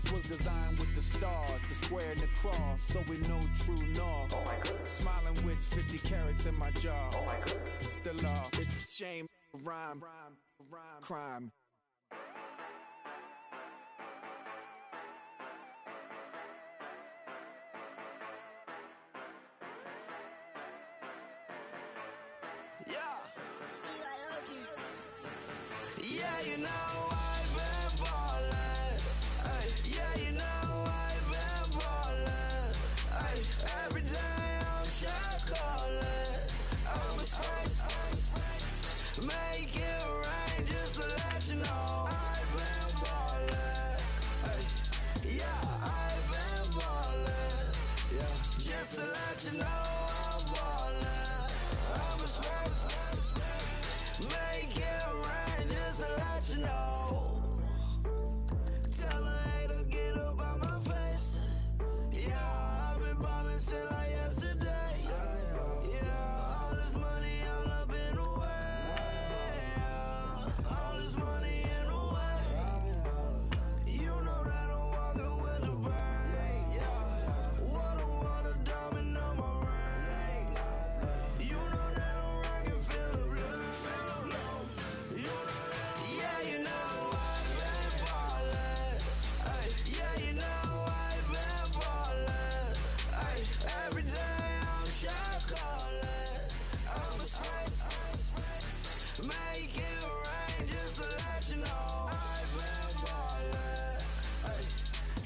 This was designed with the stars, the square and the cross, so we know true north. Oh my goodness. Smiling with 50 carats in my jaw. Oh my goodness. The law, it's a shame, rhyme, crime. Yeah. Yeah, you know I've been ballin'. Ay, yeah, you know I've been ballin'. Ay, every day I'm shot callin'. I'm a spray, make it rain just to let you know I've been ballin'. Ay, yeah, I've been ballin'. Yeah, just to let you know I'm ballin'. I'm a spray, make it rain just to let you know. Tell a hater get up out my face. Yeah, I've been ballin' since like yesterday. Yeah, all this money all up in the way. All this money in the way. You know that I'm walking with the bang. Yeah, water diamond on my ring. You know that I'm rockin', feel the blue, feel the blue. You know that, yeah, you know I've been ballin'. Ay, yeah, you know I've been ballin'. Ay, every day I'm shot callin'. I'm a spray, make it rain just to let you know I've been ballin'. Ay,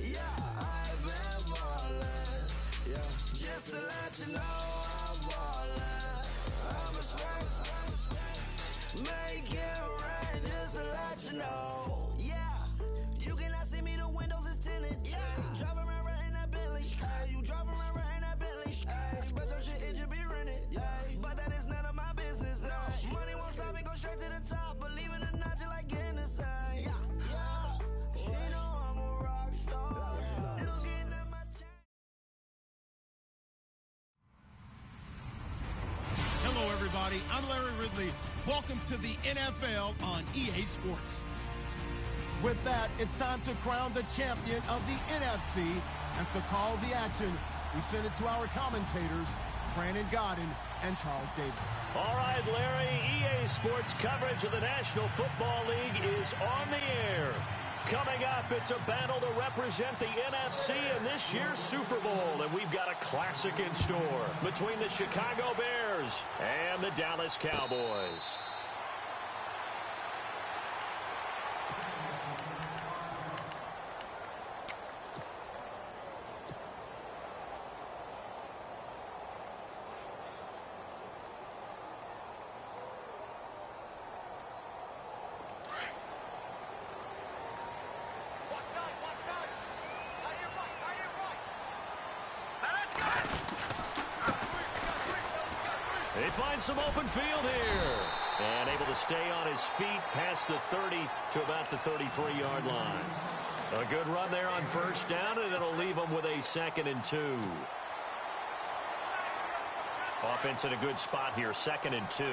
yeah, I've been ballin'. Yeah, just to let you know I'm ballin'. I'm a spray, make it rain just to let you know. Yeah, you cannot see me, the windows is tinted. Yeah, driving around right in that Bentley. Ay, you driving around right in that Bentley. Ay, but your shit, it just be rented. Yeah, but that is none of my business. Ay, money won't stop me, go straight to the top. Believe it or not, you like getting the same. Yeah, yeah, she know I'm a rock star. Looking at my Hello, everybody. I'm Larry Ridley. Welcome to the NFL on EA Sports. With that, it's time to crown the champion of the NFC. And to call the action, we send it to our commentators, Brandon Godden and Charles Davis. All right, Larry, EA Sports coverage of the National Football League is on the air. Coming up, it's a battle to represent the NFC in this year's Super Bowl. And we've got a classic in store between the Chicago Bears and the Dallas Cowboys. He finds some open field here. And able to stay on his feet past the 30 to about the 33-yard line. A good run there on first down, and it'll leave him with a 2nd and 2. Offense in a good spot here, 2nd and 2.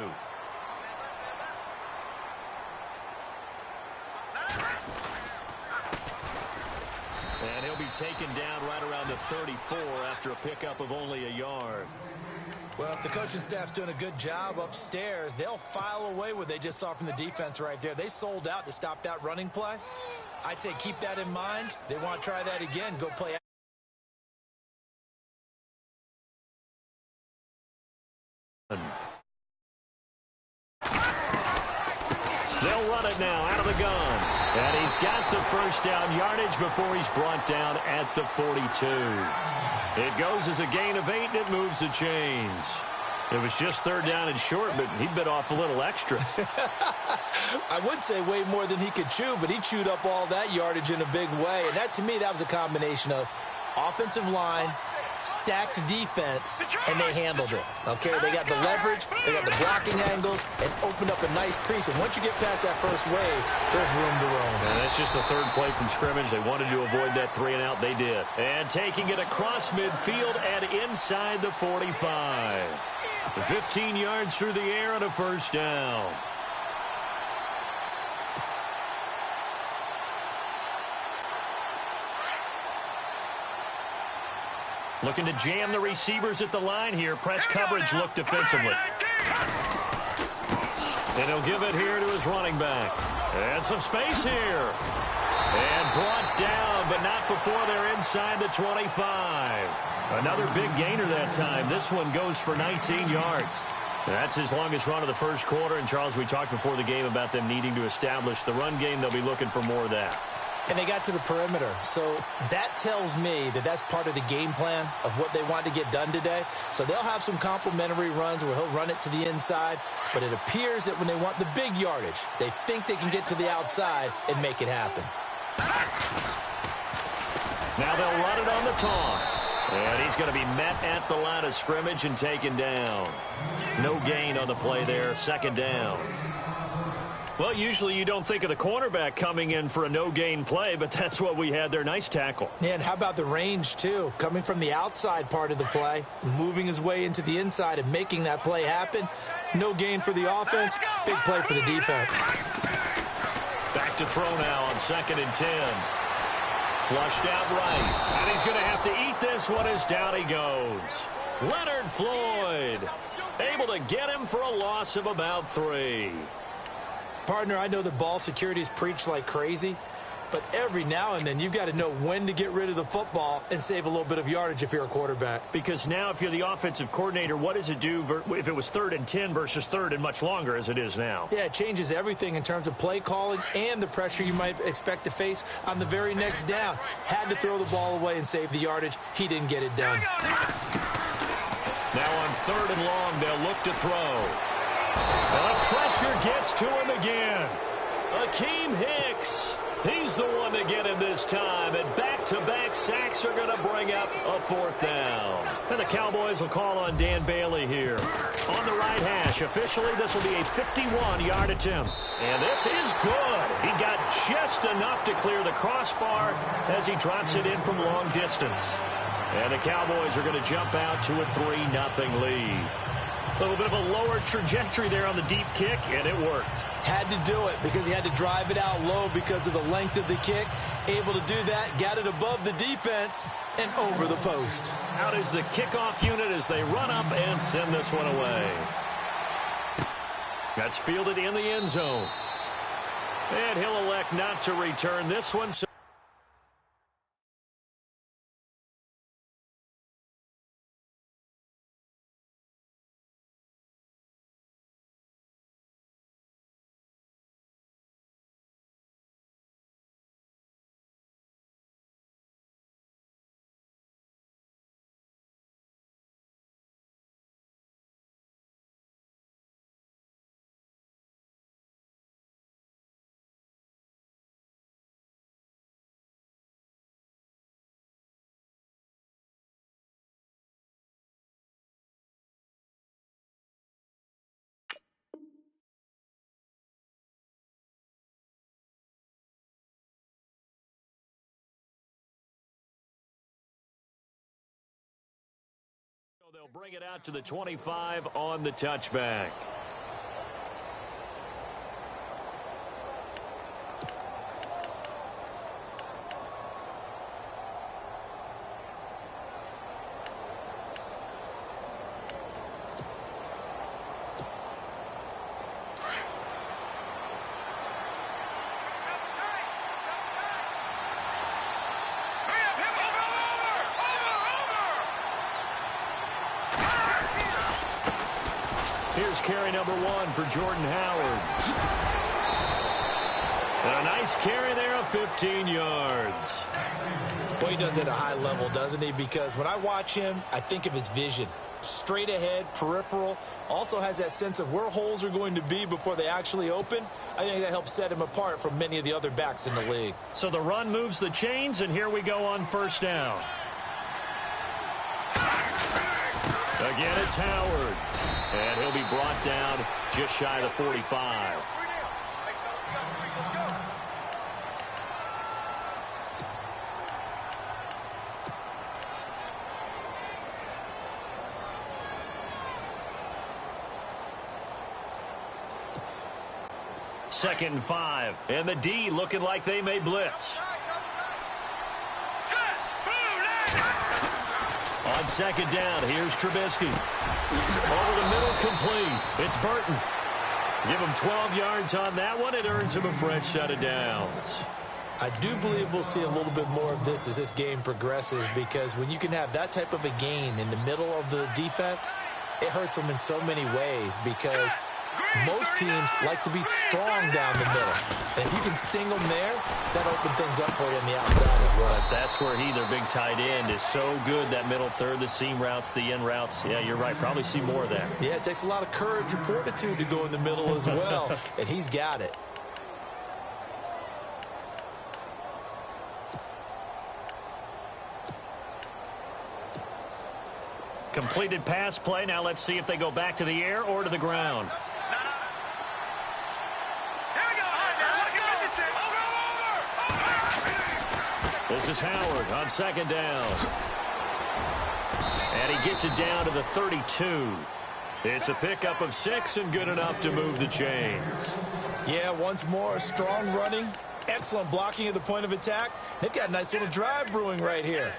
And he'll be taken down right around the 34 after a pickup of only a yard. Well, if the coaching staff's doing a good job upstairs, they'll file away what they just saw from the defense right there. They sold out to stop that running play. I'd say keep that in mind. They want to try that again, go play. They'll run it now out of the gun. And he's got the first down yardage before he's brought down at the 42. It goes as a gain of 8, and it moves the chains. It was just 3rd down and short, but he bit off a little extra. I would say way more than he could chew, but he chewed up all that yardage in a big way. And that, to me, that was a combination of offensive line, stacked defense, and they handled it. Okay, they got the leverage, they got the blocking angles, and opened up a nice crease. And once you get past that first wave, there's room to roam. And that's just the 3rd play from scrimmage. They wanted to avoid that 3-and-out. They did. And taking it across midfield and inside the 45. 15 yards through the air and a first down. Looking to jam the receivers at the line here. Press coverage look defensively. And he'll give it here to his running back. And some space here. And brought down, but not before they're inside the 25. Another big gainer that time. This one goes for 19 yards. That's his longest run of the first quarter. And, Charles, we talked before the game about them needing to establish the run game. They'll be looking for more of that. And they got to the perimeter. So that tells me that that's part of the game plan of what they want to get done today. So they'll have some complementary runs where he'll run it to the inside. But it appears that when they want the big yardage, they think they can get to the outside and make it happen. Now they'll run it on the toss. And he's going to be met at the line of scrimmage and taken down. No gain on the play there. Second down. Well, usually you don't think of the cornerback coming in for a no-gain play, but that's what we had there. Nice tackle. Yeah, and how about the range, too? Coming from the outside part of the play, moving his way into the inside and making that play happen. No gain for the offense, big play for the defense. Back to throw now on 2nd and 10. Flushed out right. And he's going to have to eat this one as down he goes. Leonard Floyd able to get him for a loss of about 3. Partner, I know the ball security is preached like crazy, but every now and then you've got to know when to get rid of the football and save a little bit of yardage if you're a quarterback. Because now if you're the offensive coordinator, what does it do if it was 3rd and 10 versus 3rd and much longer as it is now? Yeah, it changes everything in terms of play calling and the pressure you might expect to face on the very next down. Had to throw the ball away and save the yardage. He didn't get it done. Now on 3rd and long, they'll look to throw. The pressure gets to him again. Akeem Hicks. He's the one to get him this time. And back-to-back sacks are going to bring up a 4th down. And the Cowboys will call on Dan Bailey here. On the right hash. Officially, this will be a 51-yard attempt. And this is good. He got just enough to clear the crossbar as he drops it in from long distance. And the Cowboys are going to jump out to a 3-0 lead. A little bit of a lower trajectory there on the deep kick, and it worked. Had to do it because he had to drive it out low because of the length of the kick. Able to do that, got it above the defense, and over the post. Out is the kickoff unit as they run up and send this one away. That's fielded in the end zone. And he'll elect not to return this one. They'll bring it out to the 25 on the touchback. Here's carry number 1 for Jordan Howard. And a nice carry there of 15 yards. Boy, he does it at a high level, doesn't he? Because when I watch him, I think of his vision. Straight ahead, peripheral. Also has that sense of where holes are going to be before they actually open. I think that helps set him apart from many of the other backs in the league. So the run moves the chains, and here we go on 1st down. Again, it's Howard. And he'll be brought down just shy of the 45. Second and 5. And the D looking like they may blitz. On On second down, here's Trubisky. Over the middle, complete. It's Burton. Give him 12 yards on that one. It earns him a fresh set of downs. I do believe we'll see a little bit more of this as this game progresses, because when you can have that type of a gain in the middle of the defense, it hurts them in so many ways, because most teams like to be strong down the middle. And if you can sting them there, that opens things up for you on the outside as well. But that's where their big tight end, is so good, that middle third, the seam routes, the in routes. Yeah, you're right. Probably see more of that. Yeah, it takes a lot of courage and fortitude to go in the middle as well, and he's got it. Completed pass play. Now let's see if they go back to the air or to the ground. This is Howard on second down. And he gets it down to the 32. It's a pickup of 6 and good enough to move the chains. Yeah, once more, strong running, excellent blocking at the point of attack. They've got a nice little drive brewing right here.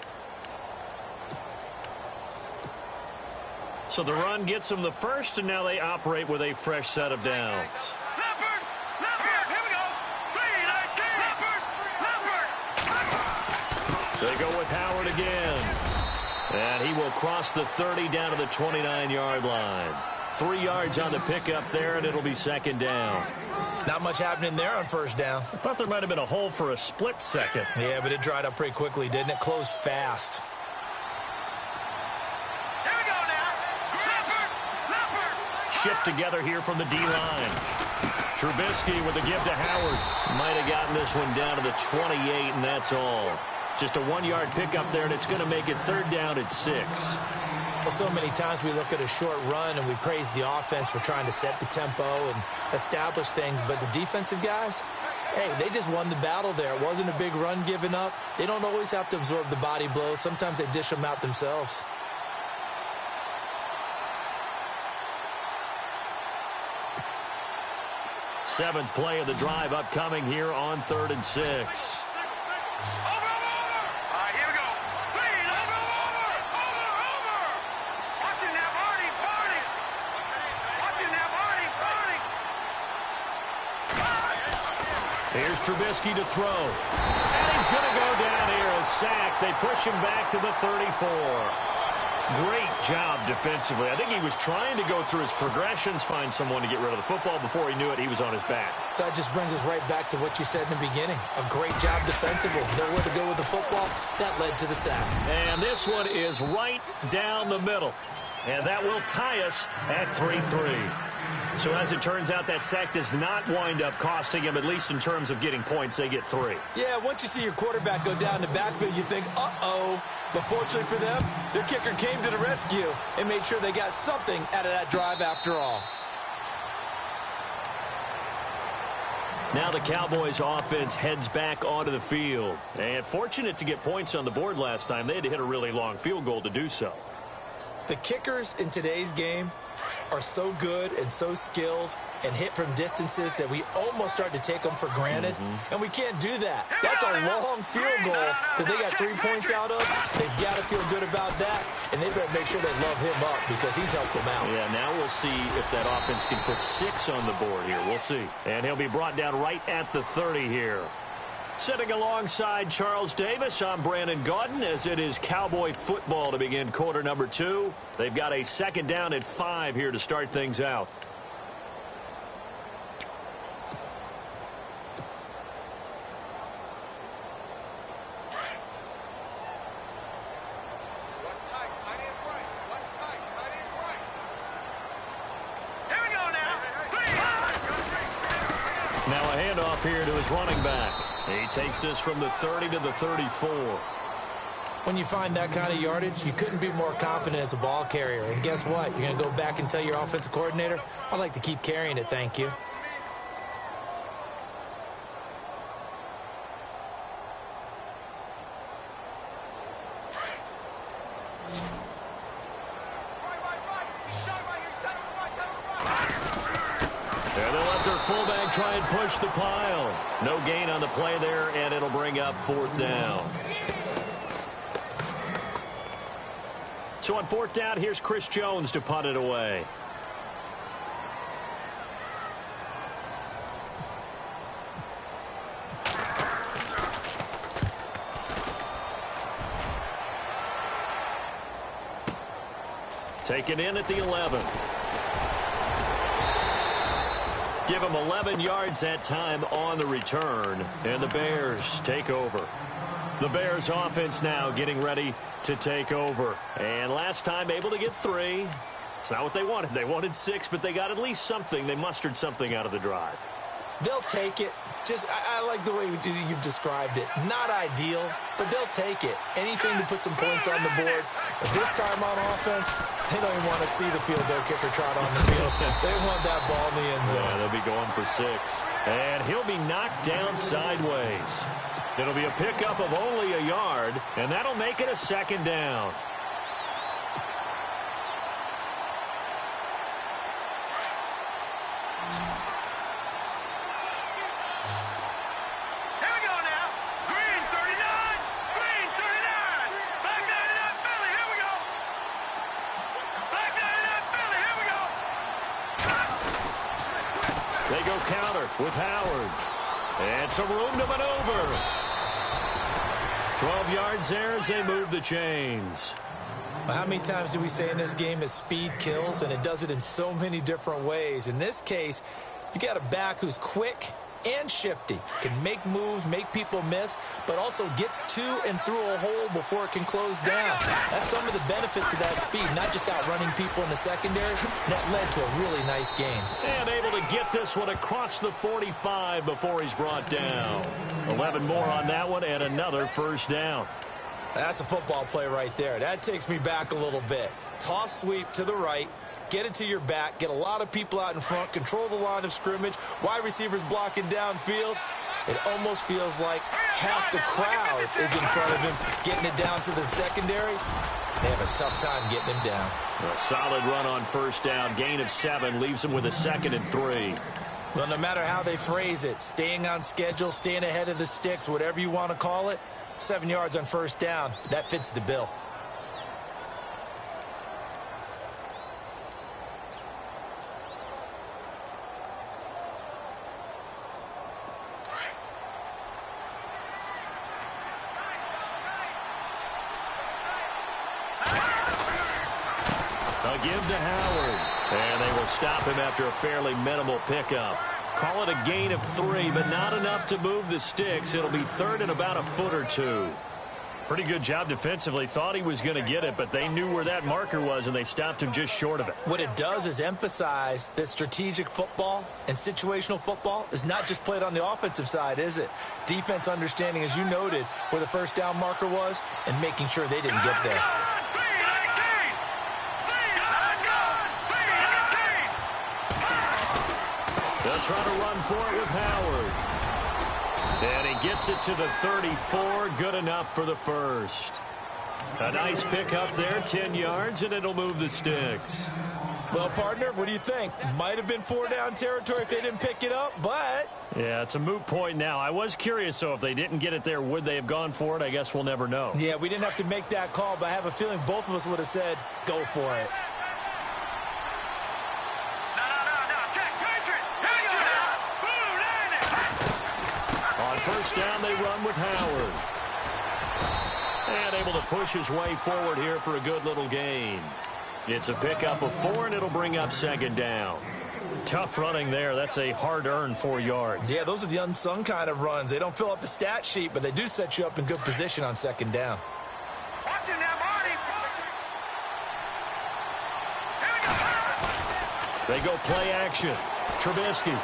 So the run gets them the first, and now they operate with a fresh set of downs. They go with Howard again. And he will cross the 30 down to the 29-yard line. 3 yards on the pickup there, and it'll be second down. Not much happening there on first down. I thought there might have been a hole for a split second. Yeah, but it dried up pretty quickly, didn't it? Closed fast. Shift together here from the D-line. Trubisky with a give to Howard. Might have gotten this one down to the 28, and that's all. Just a 1-yard pickup there, and it's going to make it third down at 6. Well, so many times we look at a short run and we praise the offense for trying to set the tempo and establish things, but the defensive guys, hey, they just won the battle there. It wasn't a big run given up. They don't always have to absorb the body blows. Sometimes they dish them out themselves. Seventh play of the drive upcoming here on 3rd and 6. Here's Trubisky to throw. And he's going to go down here, a sack. They push him back to the 34. Great job defensively. I think he was trying to go through his progressions, find someone to get rid of the football. Before he knew it, he was on his back. So that just brings us right back to what you said in the beginning. A great job defensively. Nowhere to go with the football. That led to the sack. And this one is right down the middle. And that will tie us at 3-3. So as it turns out, that sack does not wind up costing him, at least in terms of getting points. They get 3. Yeah, once you see your quarterback go down the backfield, you think, uh-oh. But fortunately for them, their kicker came to the rescue and made sure they got something out of that drive after all. Now the Cowboys offense heads back onto the field. And fortunate to get points on the board last time. They had to hit a really long field goal to do so. The kickers in today's game are so good and so skilled and hit from distances that we almost start to take them for granted. And we can't do that. That's a long field goal that they got 3 points out of. They've got to feel good about that, and they better make sure they love him up because he's helped them out. Yeah, now we'll see if that offense can put 6 on the board here. We'll see. And he'll be brought down right at the 30 here. Sitting alongside Charles Davis, I'm Brandon Gaudin, as it is Cowboy football to begin quarter number 2. They've got a second down at 5 here to start things out. Now a handoff here to his running back. He takes this from the 30 to the 34. When you find that kind of yardage, you couldn't be more confident as a ball carrier. And guess what? You're going to go back and tell your offensive coordinator, I'd like to keep carrying it, thank you. Fullback try and push the pile. No gain on the play there, and it'll bring up 4th down. So on 4th down, here's Chris Jones to punt it away. Taken in at the 11. Give him 11 yards that time on the return, and the Bears take over. The Bears offense now getting ready to take over. And last time able to get 3. It's not what they wanted. They wanted 6, but they got at least something. They mustered something out of the drive. They'll take it. I like the way you've described it. Not ideal, but they'll take it. Anything to put some points on the board. But this time on offense, they don't even want to see the field goal kicker trot on the field. They want that ball in the end zone. Yeah, they'll be going for 6. And he'll be knocked down sideways. It'll be a pickup of only a yard, and that'll make it a 2nd down. They go counter with Howard. And some room to maneuver. 12 yards there as they move the chains. Well, how many times do we say in this game that speed kills, and it does it in so many different ways? In this case, you got a back who's quick and shifty, can make moves, make people miss, but also gets to and through a hole before it can close down. That's some of the benefits of that speed, not just outrunning people in the secondary. That led to a really nice game. And able to get this one across the 45 before he's brought down. 11 more on that one and another 1st down. That's a football play right there. That takes me back a little bit. Toss sweep to the right. Get it to your back, get a lot of people out in front, control the line of scrimmage, wide receivers blocking downfield. It almost feels like half the crowd is in front of him, getting it down to the secondary. They have a tough time getting him down. A solid run on 1st down, gain of 7, leaves him with a 2nd and 3. Well, no matter how they phrase it, staying on schedule, staying ahead of the sticks, whatever you want to call it, 7 yards on 1st down, that fits the bill. A give to Howard. And they will stop him after a fairly minimal pickup. Call it a gain of 3, but not enough to move the sticks. It'll be 3rd and about a foot or 2. Pretty good job defensively. Thought he was going to get it, but they knew where that marker was, and they stopped him just short of it. What it does is emphasize that strategic football and situational football is not just played on the offensive side, is it? Defense understanding, as you noted, where the 1st down marker was and making sure they didn't get there. They'll try to run for it with Howard. And he gets it to the 34. Good enough for the 1st. A nice pickup there, 10 yards, and it'll move the sticks. Well, partner, what do you think? Might have been 4-down territory if they didn't pick it up, but... Yeah, it's a moot point now. I was curious, so if they didn't get it there, would they have gone for it? I guess we'll never know. Yeah, we didn't have to make that call, but I have a feeling both of us would have said, go for it. On 1st down, they run with Howard. And able to push his way forward here for a good little gain. It's a pickup of 4, and it'll bring up 2nd down. Tough running there. That's a hard-earned 4 yards. Yeah, those are the unsung kind of runs. They don't fill up the stat sheet, but they do set you up in good position on 2nd down. They go play action. Trubisky.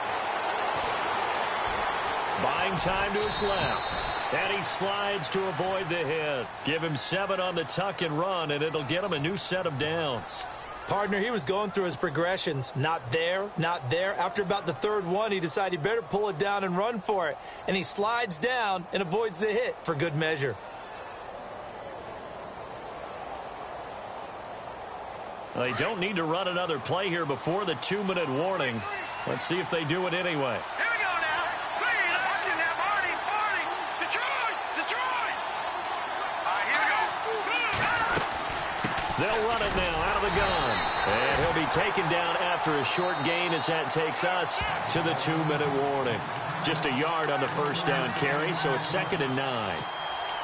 Buying time to his left. And he slides to avoid the hit. Give him 7 on the tuck and run, and it'll get him a new set of downs. Partner, he was going through his progressions. Not there, not there. After about the 3rd one, he decided he better pull it down and run for it. And he slides down and avoids the hit for good measure. Well, they don't need to run another play here before the 2-minute warning. Let's see if they do it anyway. They'll run it now out of the gun. And he'll be taken down after a short gain as that takes us to the 2-minute warning. Just a yard on the first down carry, so it's 2nd and 9.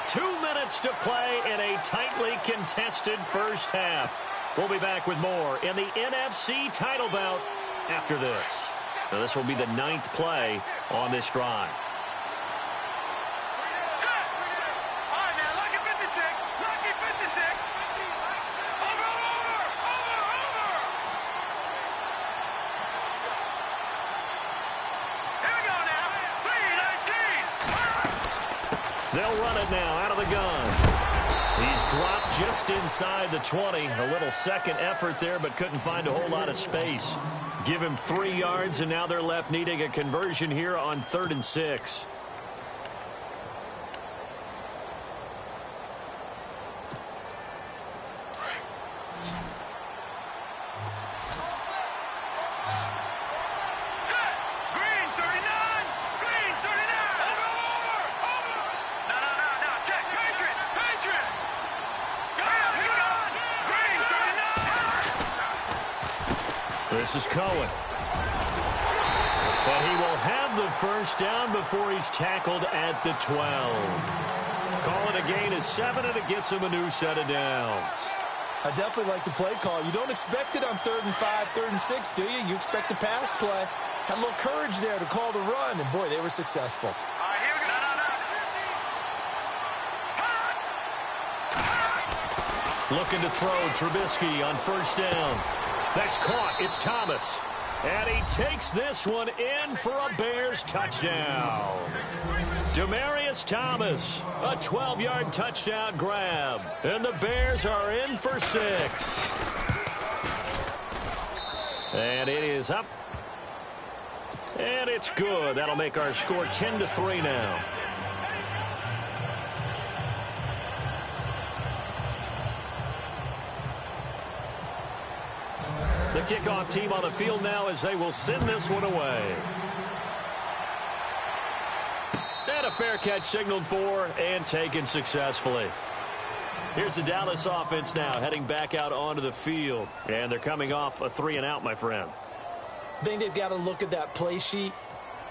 2 minutes to play in a tightly contested first half. We'll be back with more in the NFC title bout after this. Now, this will be the 9th play on this drive. They'll run it now out of the gun. He's dropped just inside the 20. A little second effort there, but couldn't find a whole lot of space. Give him 3 yards, and now they're left needing a conversion here on 3rd and 6. This is Cohen. And he will have the first down before he's tackled at the 12. Call it a gain of 7, and it gets him a new set of downs. I definitely like the play call. You don't expect it on 3rd and 5, 3rd and 6, do you? You expect a pass play. Had a little courage there to call the run, and boy, they were successful. Looking to throw Trubisky on first down. That's caught. It's Thomas. And he takes this one in for a Bears touchdown. Demaryius Thomas, a 12-yard touchdown grab. And the Bears are in for 6. And it is up. And it's good. That'll make our score 10-3 now. The kickoff team on the field now as they will send this one away. And a fair catch signaled for and taken successfully. Here's the Dallas offense now heading back out onto the field. And they're coming off a 3-and-out, my friend. I think they've got to look at that play sheet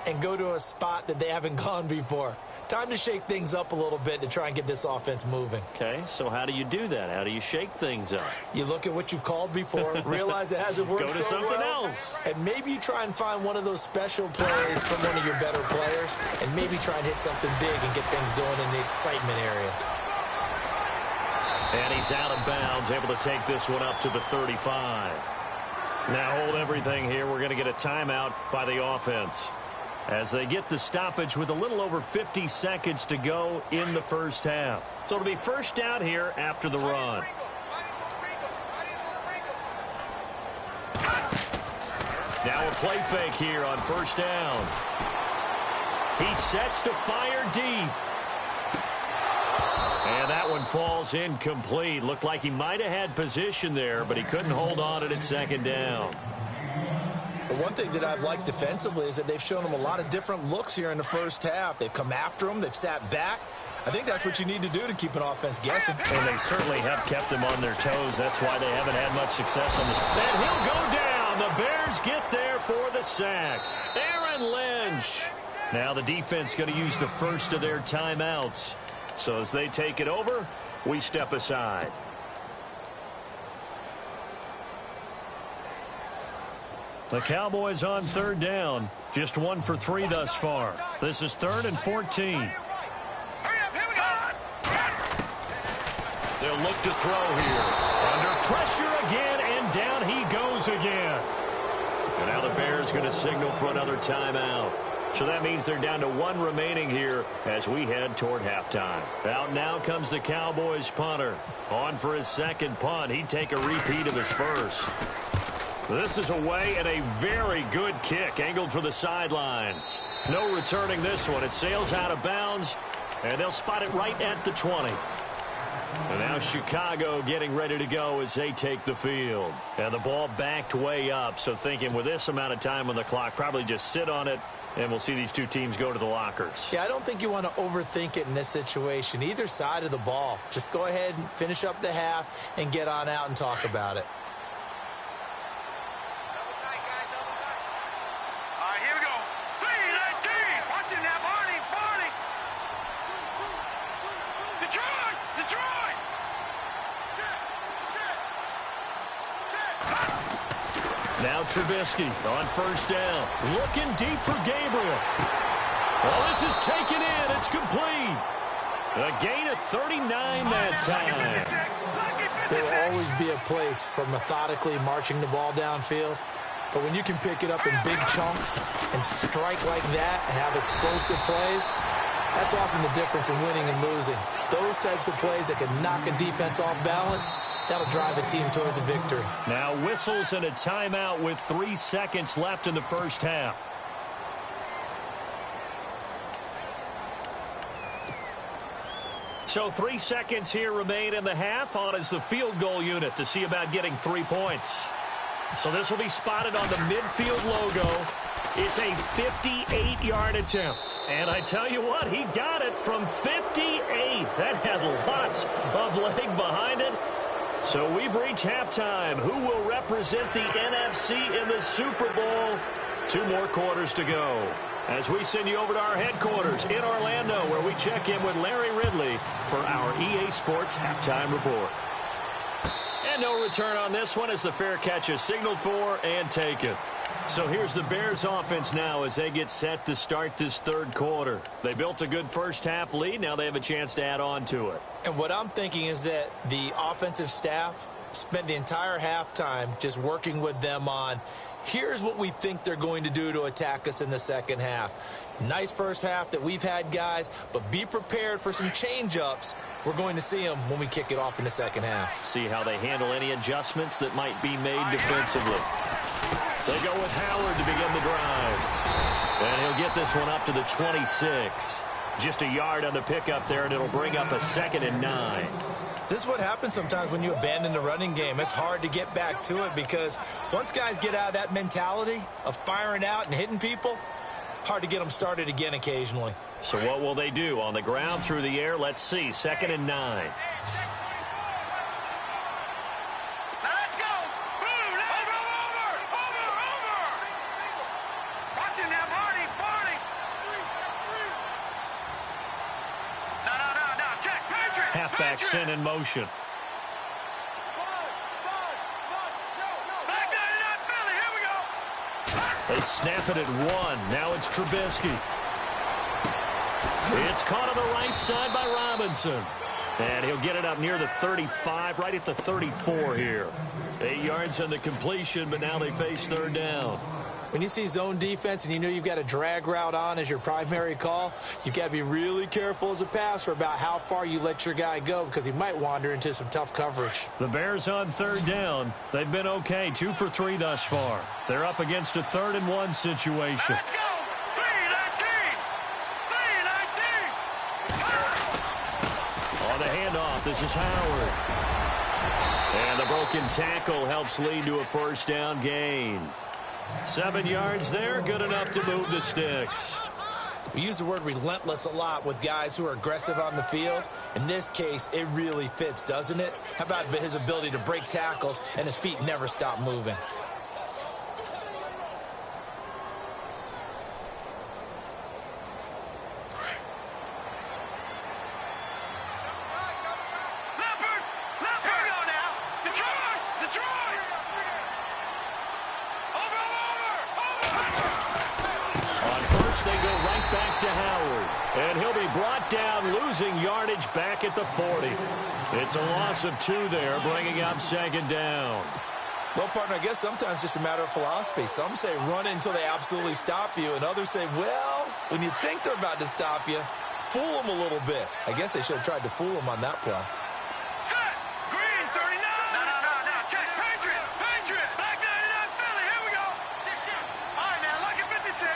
and go to a spot that they haven't gone before. Time to shake things up a little bit to try and get this offense moving. Okay, so how do you do that? How do you shake things up? You look at what you've called before, realize it hasn't worked so well. Go to something else. And maybe you try and find one of those special plays from one of your better players, and maybe try and hit something big and get things going in the excitement area. And he's out of bounds, able to take this one up to the 35. Now hold everything here. We're going to get a timeout by the offense as they get the stoppage with a little over 50 seconds to go in the first half. So it'll be first down here after the run. Now a play fake here on first down. He sets to fire deep. And that one falls incomplete. Looked like he might have had position there, but he couldn't hold on it at second down. Well, one thing that I've liked defensively is that they've shown him a lot of different looks here in the first half. They've come after him. They've sat back. I think that's what you need to do to keep an offense guessing. And they certainly have kept them on their toes. That's why they haven't had much success on this. And he'll go down. The Bears get there for the sack. Aaron Lynch. Now the defense going to use the first of their timeouts. So as they take it over, we step aside. The Cowboys on third down. Just 1 for 3 thus far. This is 3rd and 14. They'll look to throw here. Under pressure again, and down he goes again. And now the Bears going to signal for another timeout. So that means they're down to 1 remaining here as we head toward halftime. Out now comes the Cowboys punter. On for his second punt. He'd take a repeat of his first. This is away and a very good kick angled for the sidelines. No returning this one. It sails out of bounds, and they'll spot it right at the 20. And now Chicago getting ready to go as they take the field. And the ball backed way up, so thinking with this amount of time on the clock, probably just sit on it And we'll see these two teams go to the lockers. Yeah, I don't think you want to overthink it in this situation. Either side of the ball. Just go ahead and finish up the half and get on out and talk about it. All right, here we go. 3-19. Watch it now, Barney. Detroit. Now Trubisky on first down. Looking deep for Gabriel. Well, this is taken in. It's complete. A gain of 39 that time. There will always be a place for methodically marching the ball downfield. But when you can pick it up in big chunks and strike like that, have explosive plays, that's often the difference in winning and losing. Those types of plays that can knock a defense off balance, that'll drive a team towards a victory. Now whistles and a timeout with 3 seconds left in the first half. So 3 seconds here remain in the half. On is the field goal unit to see about getting 3 points. So this will be spotted on the midfield logo. It's a 58-yard attempt. And I tell you what, he got it from 58. That had lots of leg behind it. So we've reached halftime. Who will represent the NFC in the Super Bowl? 2 more quarters to go. As we send you over to our headquarters in Orlando, where we check in with Larry Ridley for our EA Sports Halftime Report. And no return on this one as the fair catch is signaled for and taken. So here's the Bears offense now as they get set to start this third quarter. They built a good first half lead. Now they have a chance to add on to it. And what I'm thinking is that the offensive staff spent the entire halftime just working with them on, here's what we think they're going to do to attack us in the second half. Nice first half that we've had, guys, but be prepared for some change-ups. We're going to see them when we kick it off in the second half. See how they handle any adjustments that might be made defensively. They go with Howard to begin the drive. And he'll get this one up to the 26. Just a yard on the pickup there, and it'll bring up a 2nd and 9. This is what happens sometimes when you abandon the running game. It's hard to get back to it because once guys get out of that mentality of firing out and hitting people, hard to get them started again occasionally. So what will they do? On the ground, through the air, let's see. 2nd and 9. Halfback sent in motion. They snap it at 1. Now it's Trubisky. It's caught on the right side by Robinson. And he'll get it up near the 35, right at the 34 here. 8 yards on the completion, but now they face third down. When you see zone defense and you know you've got a drag route on as your primary call, you've got to be really careful as a passer about how far you let your guy go because he might wander into some tough coverage. The Bears on third down. They've been okay, 2 for 3 thus far. They're up against a 3rd and 1 situation. Let's go! 3-19! On the handoff, this is Howard. And the broken tackle helps lead to a first down gain. 7 yards there, good enough to move the sticks. We use the word relentless a lot with guys who are aggressive on the field. In this case, it really fits, doesn't it? How about his ability to break tackles and his feet never stop moving? And he'll be brought down, losing yardage back at the 40. It's a loss of 2 there, bringing up 2nd down. Well, partner, I guess sometimes it's just a matter of philosophy. Some say run until they absolutely stop you, and others say, well, when you think they're about to stop you, fool them a little bit. I guess they should have tried to fool them on that play. Set! Green, 39! No. Check. Patriot! Back 99, Philly, here we go! All right, now, lucky 56.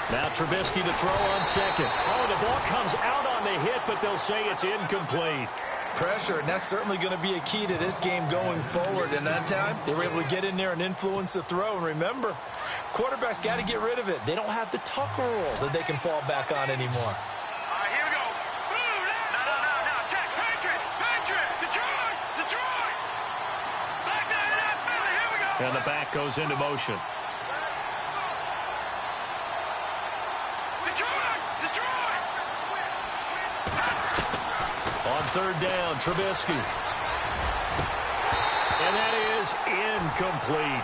Now Trubisky to throw on 2nd. Oh, the ball comes out on the hit, but they'll say it's incomplete. pressure, and that's certainly going to be a key to this game going forward. And that time, they were able to get in there and influence the throw. And remember, quarterbacks got to get rid of it. They don't have the Tucker rule that they can fall back on anymore. Here we go. No. Check. Patriot. Detroit. Back down to that Philly. Here we go. And the back goes into motion. Detroit. On third down, Trubisky. And that is incomplete.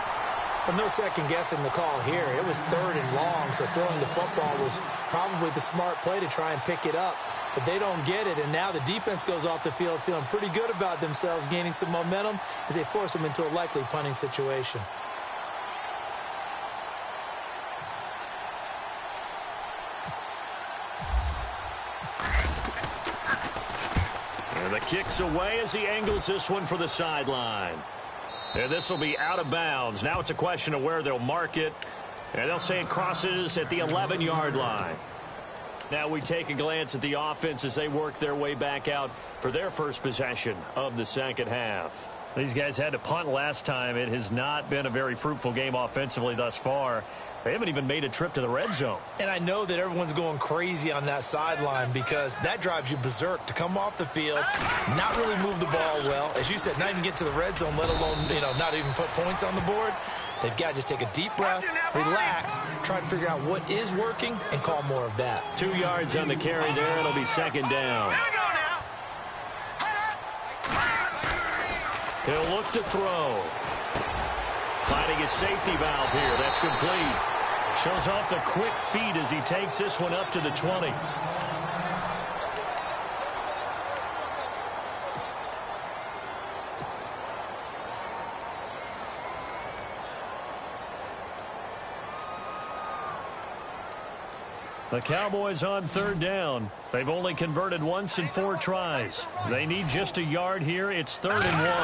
But no second guessing the call here. It was third and long, so throwing the football was probably the smart play to try and pick it up. But they don't get it, and now the defense goes off the field feeling pretty good about themselves, gaining some momentum as they force them into a likely punting situation. And the kick's away as he angles this one for the sideline. And this will be out of bounds. Now it's a question of where they'll mark it. And they'll say it crosses at the 11-yard line. Now we take a glance at the offense as they work their way back out for their first possession of the second half. These guys had to punt last time. It has not been a very fruitful game offensively thus far. They haven't even made a trip to the red zone. And I know that everyone's going crazy on that sideline because that drives you berserk to come off the field, not really move the ball well. As you said, not even get to the red zone, let alone, not even put points on the board. They've got to just take a deep breath, relax, try and figure out what is working, and call more of that. 2 yards on the carry there. It'll be second down. He'll look to throw. Finding his safety valve here. That's complete. Shows off the quick feet as he takes this one up to the 20. The Cowboys on third down. They've only converted once in 4 tries. They need just a yard here. It's 3rd and 1.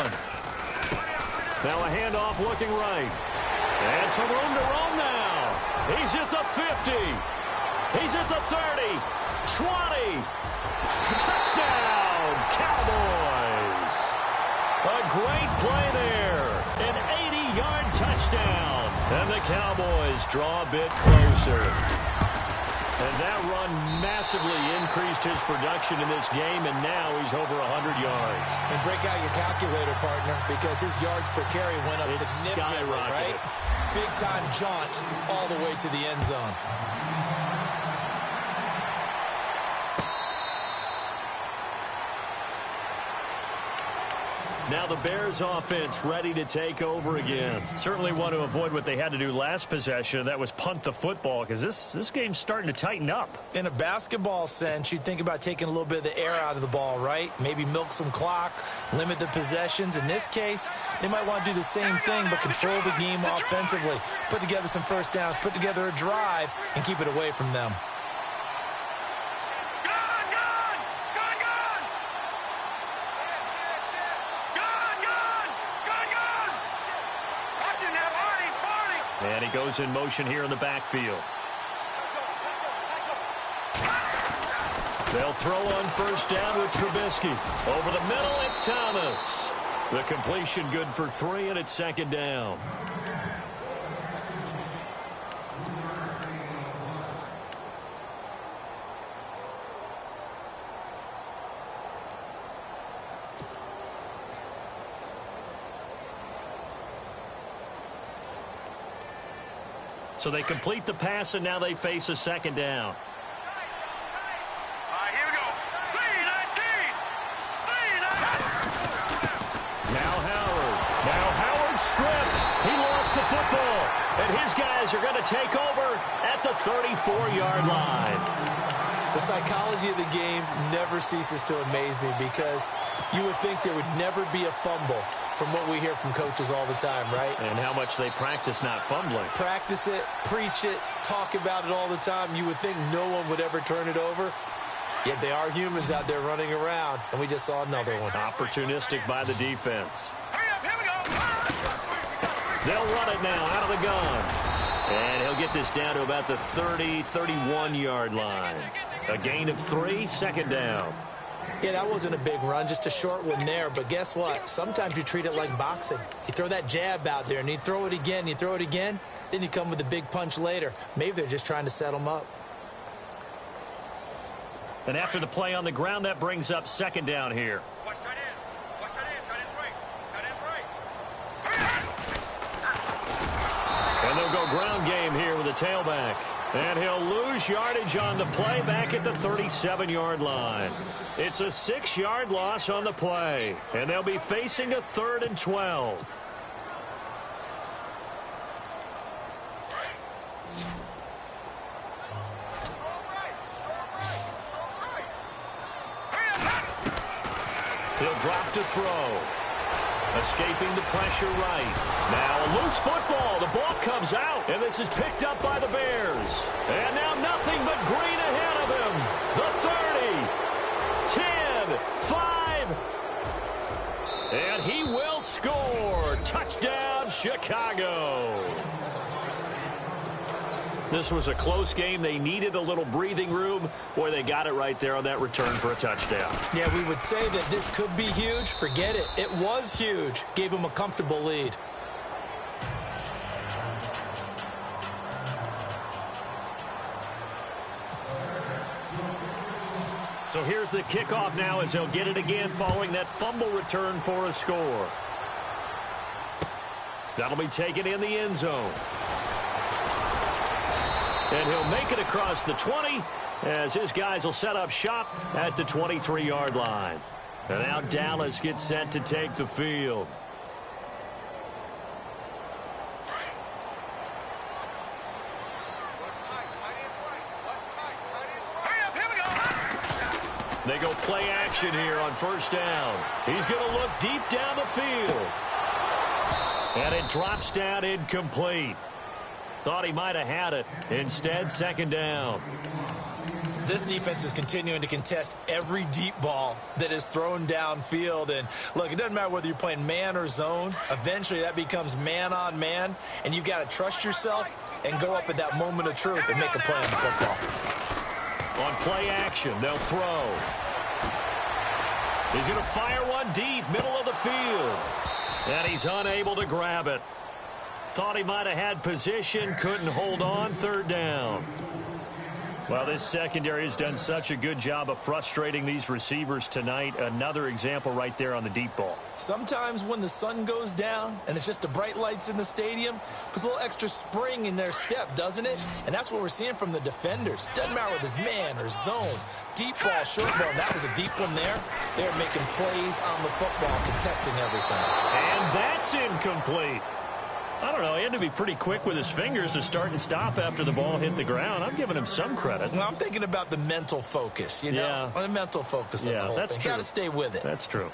Now a handoff looking right. And some room to roam now. He's at the 50. He's at the 30. 20. Touchdown, Cowboys. A great play there. An 80-yard touchdown. And the Cowboys draw a bit closer. And that run massively increased his production in this game, and now he's over 100 yards. And break out your calculator, partner, because his yards per carry went up significantly, right? Big-time jaunt all the way to the end zone. Now the Bears offense ready to take over again. Certainly want to avoid what they had to do last possession. That was punt the football because this game's starting to tighten up. In a basketball sense, you think about taking a little bit of the air out of the ball, right? Maybe milk some clock, limit the possessions. In this case, they might want to do the same thing but control the game offensively. Put together some first downs, put together a drive, and keep it away from them. And he goes in motion here in the backfield. They'll throw on first down with Trubisky. Over the middle, it's Thomas. The completion good for 3, and it's second down. So they complete the pass, and now they face a second down. Here we go. 3-19. Now Howard stripped. He lost the football. And his guys are going to take over at the 34-yard line. The psychology of the game never ceases to amaze me because you would think there would never be a fumble from what we hear from coaches all the time, right? And how much they practice not fumbling. Practice it, preach it, talk about it all the time. You would think no one would ever turn it over. Yet they are humans out there running around, and we just saw another one. Opportunistic by the defense. Hurry up, here we go. They'll run it now out of the gun. And he'll get this down to about the 30, 31-yard line. A gain of 3, second down. Yeah, that wasn't a big run, just a short one there. But guess what? Sometimes you treat it like boxing. You throw that jab out there, and you throw it again, you throw it again, then you come with a big punch later. Maybe they're just trying to set them up. And after the play on the ground, that brings up second down here. And they'll go ground game here with a tailback. And he'll lose yardage on the play back at the 37-yard line. It's a 6-yard loss on the play. And they'll be facing a 3rd and 12. He'll drop to throw. Escaping the pressure right. Now a loose football. The ball comes out, and this is picked up by the Bears. And now nothing but green ahead of him. The 30, 10, 5. And he will score. Touchdown, Chicago. This was a close game. They needed a little breathing room. Boy, they got it right there on that return for a touchdown. Yeah, we would say that this could be huge. Forget it. It was huge. Gave him a comfortable lead. So here's the kickoff now as they'll get it again following that fumble return for a score. That'll be taken in the end zone. And he'll make it across the 20 as his guys will set up shop at the 23-yard line. And now Dallas gets set to take the field. They go play action here on first down. He's going to look deep down the field. And it drops down incomplete. Thought he might have had it. Instead, second down. This defense is continuing to contest every deep ball that is thrown downfield. And, look, it doesn't matter whether you're playing man or zone. Eventually, that becomes man on man. And you've got to trust yourself and go up at that moment of truth and make a play on the football. On play action, they'll throw. He's going to fire one deep, middle of the field. And he's unable to grab it. Thought he might have had position, couldn't hold on, third down. Well, this secondary has done such a good job of frustrating these receivers tonight. Another example right there on the deep ball. Sometimes when the sun goes down and it's just the bright lights in the stadium, puts a little extra spring in their step, doesn't it? And that's what we're seeing from the defenders. Doesn't matter whether it's man or zone. Deep ball, short ball. That was a deep one there. They're making plays on the football, contesting everything. And that's incomplete. I don't know, he had to be pretty quick with his fingers to start and stop after the ball hit the ground. I'm giving him some credit. Well, I'm thinking about the mental focus, you know? Yeah. The mental focus of the whole that's thing. true. Got to stay with it. That's true.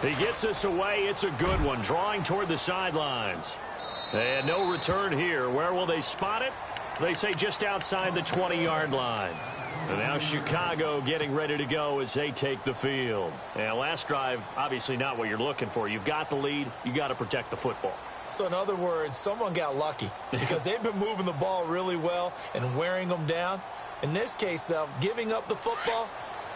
He gets us away. It's a good one, drawing toward the sidelines. And no return here. Where will they spot it? They say just outside the 20-yard line. And now Chicago getting ready to go as they take the field. And last drive, obviously not what you're looking for. You've got the lead. You got to protect the football. So in other words, someone got lucky because they've been moving the ball really well and wearing them down. In this case, though, giving up the football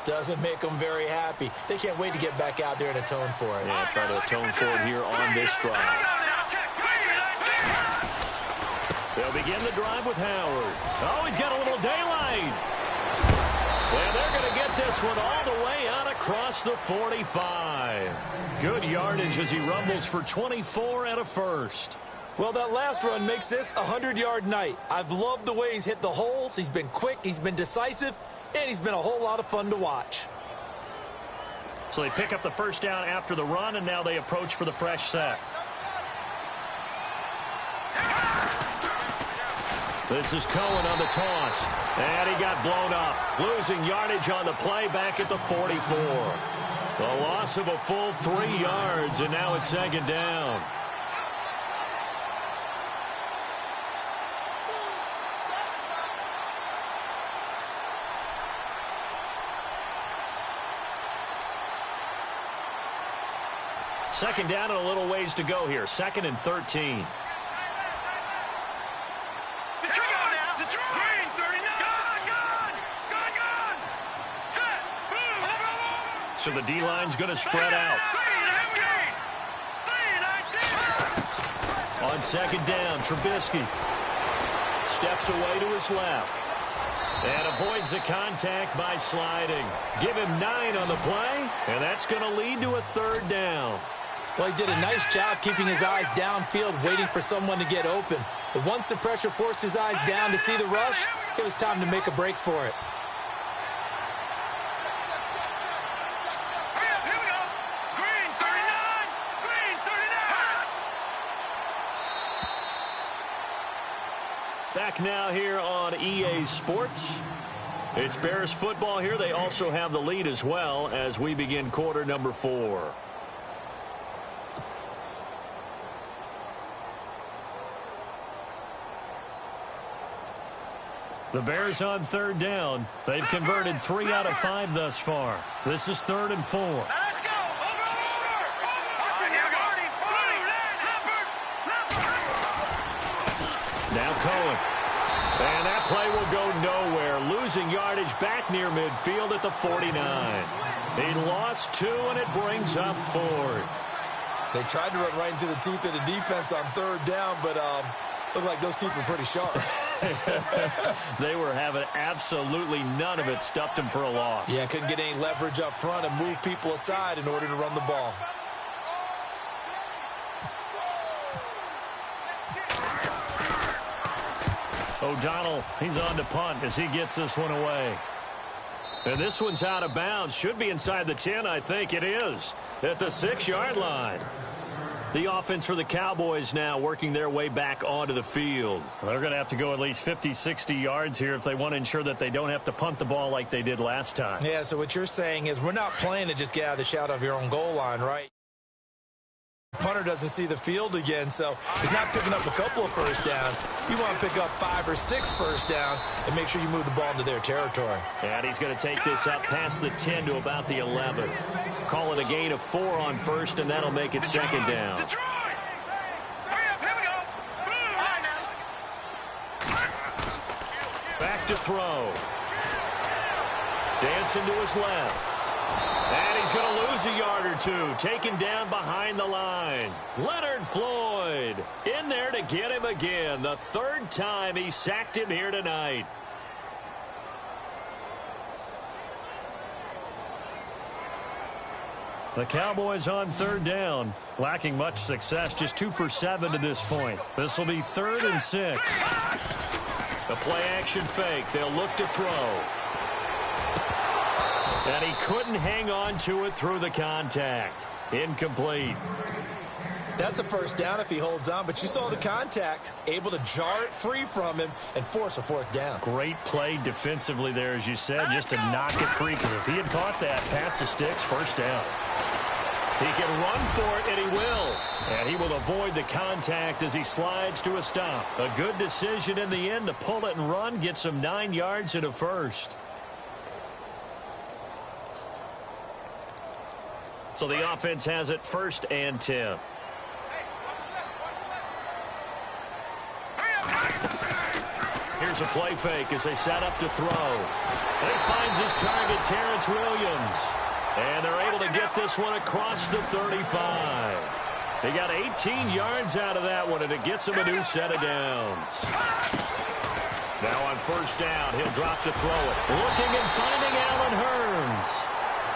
doesn't make them very happy. They can't wait to get back out there and atone for it. Yeah, try to atone for it here on this drive. They'll begin the drive with Howard. Oh, he's got a little daylight. And they're going to get this one all the way out across the 45. Good yardage as he rumbles for 24 and a first. Well, that last run makes this a 100-yard night. I've loved the way he's hit the holes. He's been quick, he's been decisive, and he's been a whole lot of fun to watch. So they pick up the first down after the run, and now they approach for the fresh set. This is Cohen on the toss. And he got blown up. Losing yardage on the play back at the 44. The loss of a full 3 yards, and now it's second down. Second down and a little ways to go here. 2nd and 13. So the D-line's going to spread out. On second down, Trubisky steps away to his left and avoids the contact by sliding. Give him 9 on the play, and that's going to lead to a third down. Well, he did a nice job keeping his eyes downfield, waiting for someone to get open. But once the pressure forced his eyes down to see the rush, it was time to make a break for it. Here we go. Green 39. Green 39. Back now here on EA Sports. It's Bears football here. They also have the lead as well as we begin quarter number 4. The Bears on third down. They've converted 3 out of 5 thus far. This is 3rd and 4. Let's go. Now Cohen. And that play will go nowhere. Losing yardage back near midfield at the 49. He lost 2, and it brings up 4th. They tried to run right into the teeth of the defense on third down, but looked like those teeth were pretty sharp. They were having absolutely none of it. Stuffed him for a loss. Yeah, couldn't get any leverage up front and move people aside in order to run the ball. O'Donnell, he's on to punt as he gets this one away. And this one's out of bounds. Should be inside the 10, I think it is. At the 6-yard line. The offense for the Cowboys now working their way back onto the field. They're going to have to go at least 50, 60 yards here if they want to ensure that they don't have to punt the ball like they did last time. Yeah, so what you're saying is we're not playing to just get out of the shadow of your own goal line, right? Punter doesn't see the field again, so he's not picking up a couple of first downs. You want to pick up 5 or 6 first downs and make sure you move the ball into their territory. And he's going to take this up past the 10 to about the 11. Call it a gain of 4 on first, and that'll make it second down. Back to throw. Dancing to his left. And he's going to lose a yard or 2. Taken down behind the line. Leonard Floyd in there to get him again. The 3rd time he sacked him here tonight. The Cowboys on 3rd down. Lacking much success. Just 2 for 7 to this point. This will be 3rd and 6. The play action fake. They'll look to throw. And he couldn't hang on to it through the contact. Incomplete. That's a first down if he holds on, but you saw the contact, able to jar it free from him and force a 4th down. Great play defensively there, as you said, just to knock it free, because if he had caught that, pass the sticks, first down. He can run for it, and he will. And he will avoid the contact as he slides to a stop. A good decision in the end to pull it and run, get some 9 yards and a first. So the offense has it 1st and 10. Here's a play fake as they set up to throw. And he finds his target, Terrence Williams. And they're able to get this one across the 35. They got 18 yards out of that one, and it gets him a new set of downs. Now on 1st down, he'll drop to throw it. Looking and finding Allen Hurns.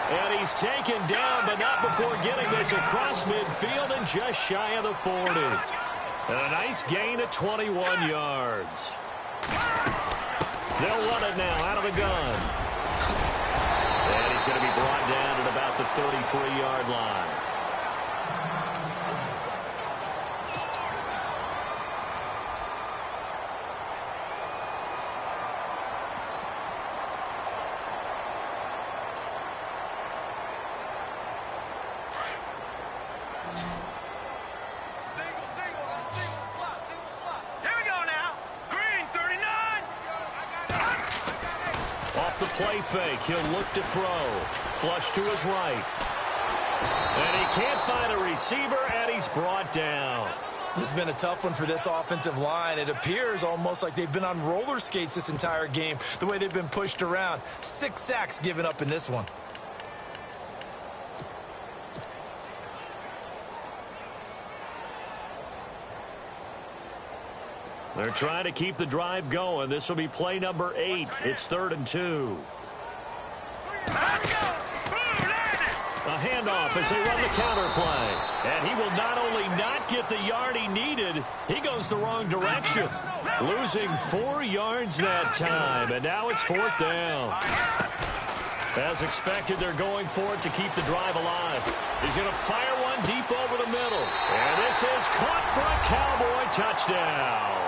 And he's taken down, but not before getting this across midfield and just shy of the 40. And a nice gain of 21 yards. They'll run it now out of the gun. And he's going to be brought down at about the 33-yard line. Play fake. He'll look to throw. Flush to his right. And he can't find a receiver, and he's brought down. This has been a tough one for this offensive line. It appears almost like they've been on roller skates this entire game, the way they've been pushed around. 6 sacks given up in this one. They're trying to keep the drive going. This will be play number 8. It's 3rd and 2. A handoff as they run the counter play. And he will not only not get the yard he needed, he goes the wrong direction. Losing 4 yards that time, and now it's 4th down. As expected, they're going for it to keep the drive alive. He's going to fire one deep over the middle. And this is caught for a Cowboy touchdown.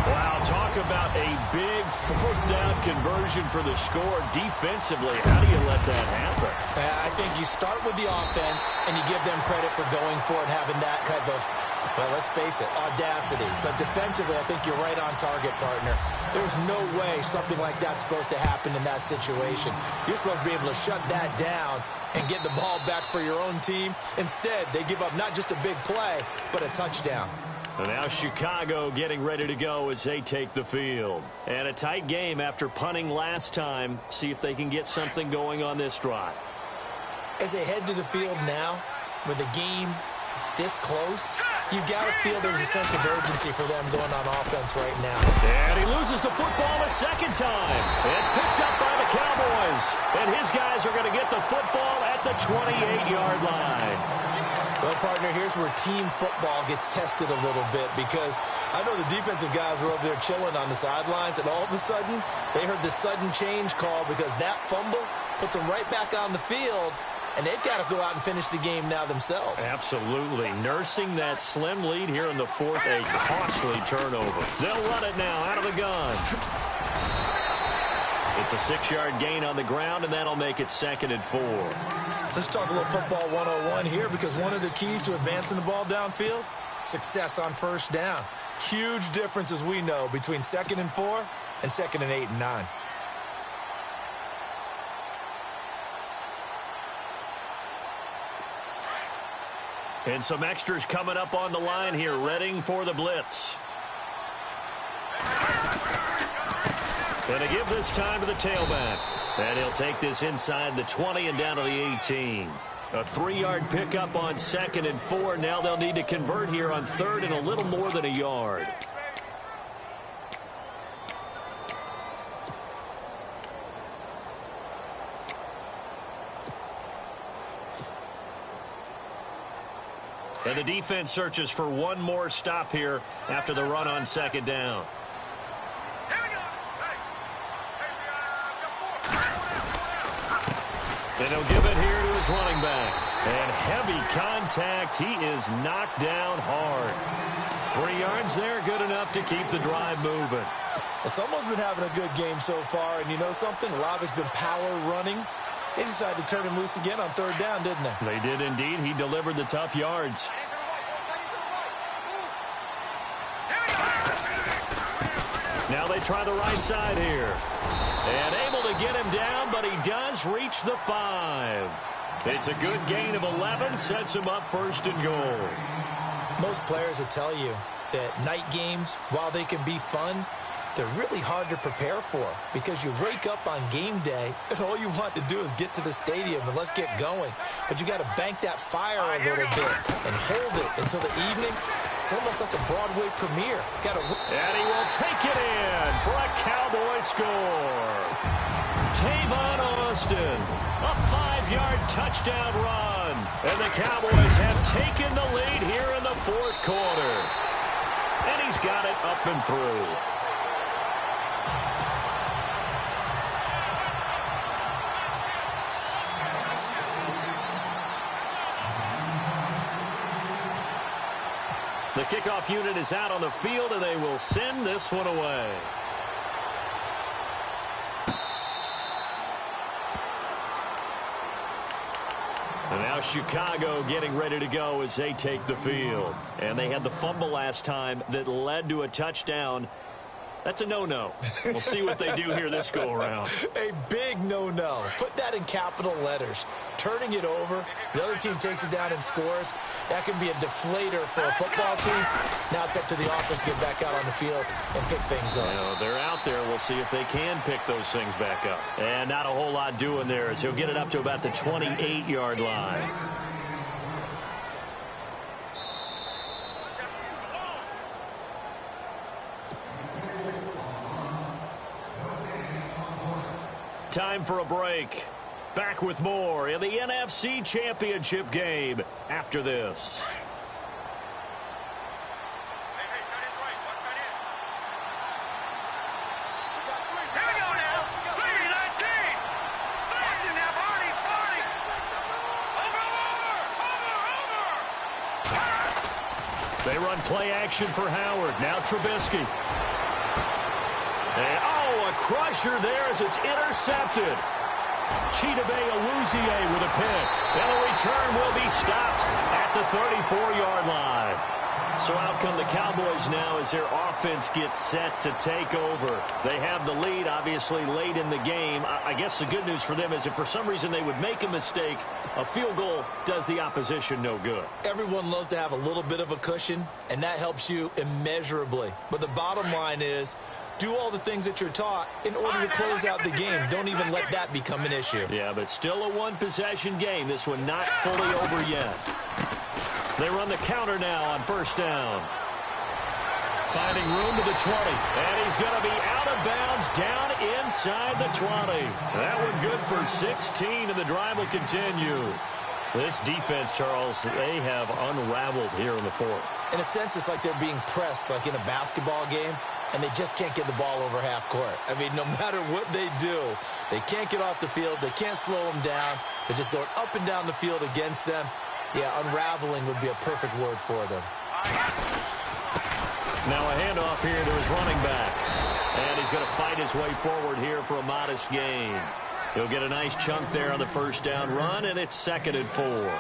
Wow, talk about a big 4th down conversion for the score. Defensively, how do you let that happen? I think you start with the offense, and you give them credit for going for it, having that kind of, well, let's face it, audacity. But defensively, I think you're right on target, partner. There's no way something like that's supposed to happen in that situation. You're supposed to be able to shut that down and get the ball back for your own team. Instead, they give up not just a big play, but a touchdown. And now Chicago getting ready to go as they take the field. And a tight game after punting last time. See if they can get something going on this drive. As they head to the field now, with the game this close, you've got to feel there's a sense of urgency for them going on offense right now. And he loses the football a second time. It's picked up by the Cowboys. And his guys are going to get the football at the 28-yard line. Well, partner, here's where team football gets tested a little bit, because I know the defensive guys were over there chilling on the sidelines, and all of a sudden, they heard the sudden change call because that fumble puts them right back on the field, and they've got to go out and finish the game now themselves. Absolutely. Nursing that slim lead here in the 4th, a costly turnover. They'll run it now out of the gun. It's a 6-yard gain on the ground, and that'll make it 2nd and 4. Let's talk a little football 101 here, because one of the keys to advancing the ball downfield, success on 1st down. Huge difference, as we know, between 2nd and 4 and 2nd and 8 and 9. And some extras coming up on the line here, readying for the blitz. And a give this time to the tailback. And he'll take this inside the 20 and down to the 18. A 3-yard pickup on 2nd and 4. Now they'll need to convert here on 3rd and a little more than a yard. And the defense searches for one more stop here after the run on 2nd down. And he'll give it here to his running back. And heavy contact. He is knocked down hard. 3 yards there, good enough to keep the drive moving. Well, someone's been having a good game so far, and you know something? A lot of it's been power running. They decided to turn him loose again on 3rd down, didn't they? They did indeed. He delivered the tough yards. Now they try the right side here. And able to get him down, but he does reach the 5. It's a good gain of 11, sets him up 1st and goal. Most players will tell you that night games, while they can be fun, they're really hard to prepare for, because you wake up on game day and all you want to do is get to the stadium and let's get going. But you got to bank that fire a little bit and hold it until the evening. It's almost like a Broadway premiere. And he will take it in for a Cowboy score. Tavon Austin, a 5-yard touchdown run. And the Cowboys have taken the lead here in the 4th quarter. And he's got it up and through. The kickoff unit is out on the field, and they will send this one away. And now Chicago getting ready to go as they take the field. And they had the fumble last time that led to a touchdown. That's a no-no. We'll see what they do here this go-around. A big no-no. Put that in capital letters. Turning it over, the other team takes it down and scores. That can be a deflator for a football team. Now it's up to the offense to get back out on the field and pick things up. You know, they're out there. We'll see if they can pick those things back up. And not a whole lot doing there as he'll get it up to about the 28-yard line. Time for a break. Back with more in the NFC Championship game after this. They run play action for Howard. Now Trubisky. And, a crusher there as it's intercepted. Chidobe Awuzie with a pick. And the return will be stopped at the 34-yard line. So out come the Cowboys now as their offense gets set to take over. They have the lead, obviously, late in the game. I guess the good news for them is if for some reason they would make a mistake, a field goal does the opposition no good. Everyone loves to have a little bit of a cushion, and that helps you immeasurably. But the bottom line is, do all the things that you're taught in order to close out the game. Don't even let that become an issue. Yeah, but still a one-possession game. This one not fully over yet. They run the counter now on first down. Finding room to the 20. And he's going to be out of bounds down inside the 20. That one good for 16, and the drive will continue. This defense, Charles, they have unraveled here in the fourth. In a sense, it's like they're being pressed like in a basketball game, and they just can't get the ball over half court. I mean, no matter what they do, they can't get off the field. They can't slow them down. They're just going up and down the field against them. Yeah, unraveling would be a perfect word for them. Now a handoff here to his running back. And he's going to fight his way forward here for a modest gain. He'll get a nice chunk there on the first down run, and it's 2nd and 4.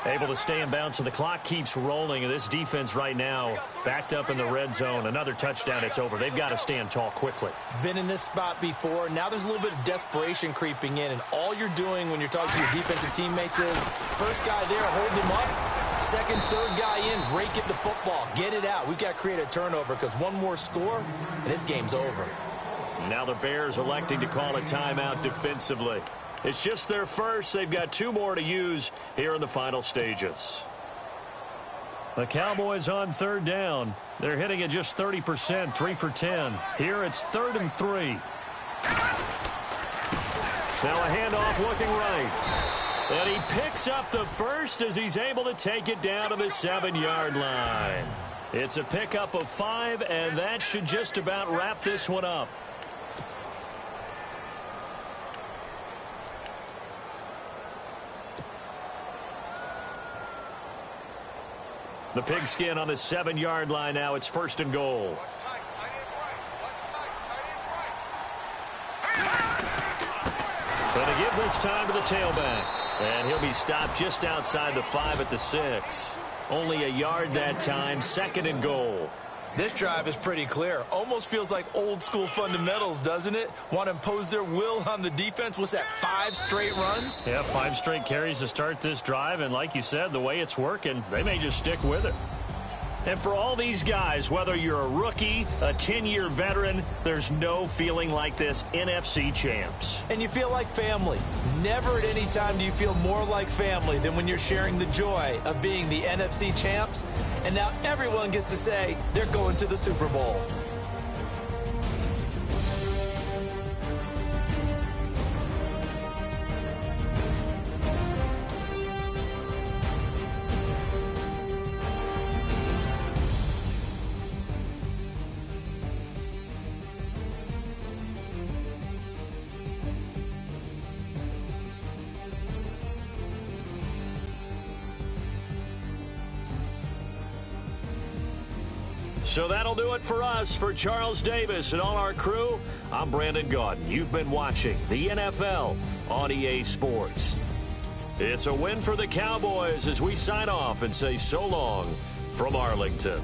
Able to stay in bounds, so the clock keeps rolling. And this defense right now backed up in the red zone. Another touchdown, it's over. They've got to stand tall quickly. Been in this spot before. Now there's a little bit of desperation creeping in. And all you're doing when you're talking to your defensive teammates is, first guy there, hold him up. Second, third guy in, rake at the football. Get it out. We've got to create a turnover because one more score, and this game's over. Now the Bears electing to call a timeout defensively. It's just their first. They've got 2 more to use here in the final stages. The Cowboys on third down. They're hitting at just 30%, 3 for 10. Here it's 3rd and 3. Now a handoff looking right. And he picks up the first as he's able to take it down to the 7-yard line. It's a pickup of 5, and that should just about wrap this one up. The pigskin on the 7-yard line now. It's 1st and goal. Going to give this time to the tailback. And he'll be stopped just outside the 5 at the 6. Only a yard that time. 2nd and goal. This drive is pretty clear. Almost feels like old school fundamentals, doesn't it? Want to impose their will on the defense. What's that, 5 straight runs? Yeah, 5 straight carries to start this drive. And like you said, the way it's working, they may just stick with it. And for all these guys, whether you're a rookie, a 10-year veteran, there's no feeling like this NFC champs. And you feel like family. Never at any time do you feel more like family than when you're sharing the joy of being the NFC champs. And now everyone gets to say they're going to the Super Bowl. So that'll do it for us. For Charles Davis and all our crew, I'm Brandon Gaudin. You've been watching the NFL on EA Sports. It's a win for the Cowboys as we sign off and say so long from Arlington.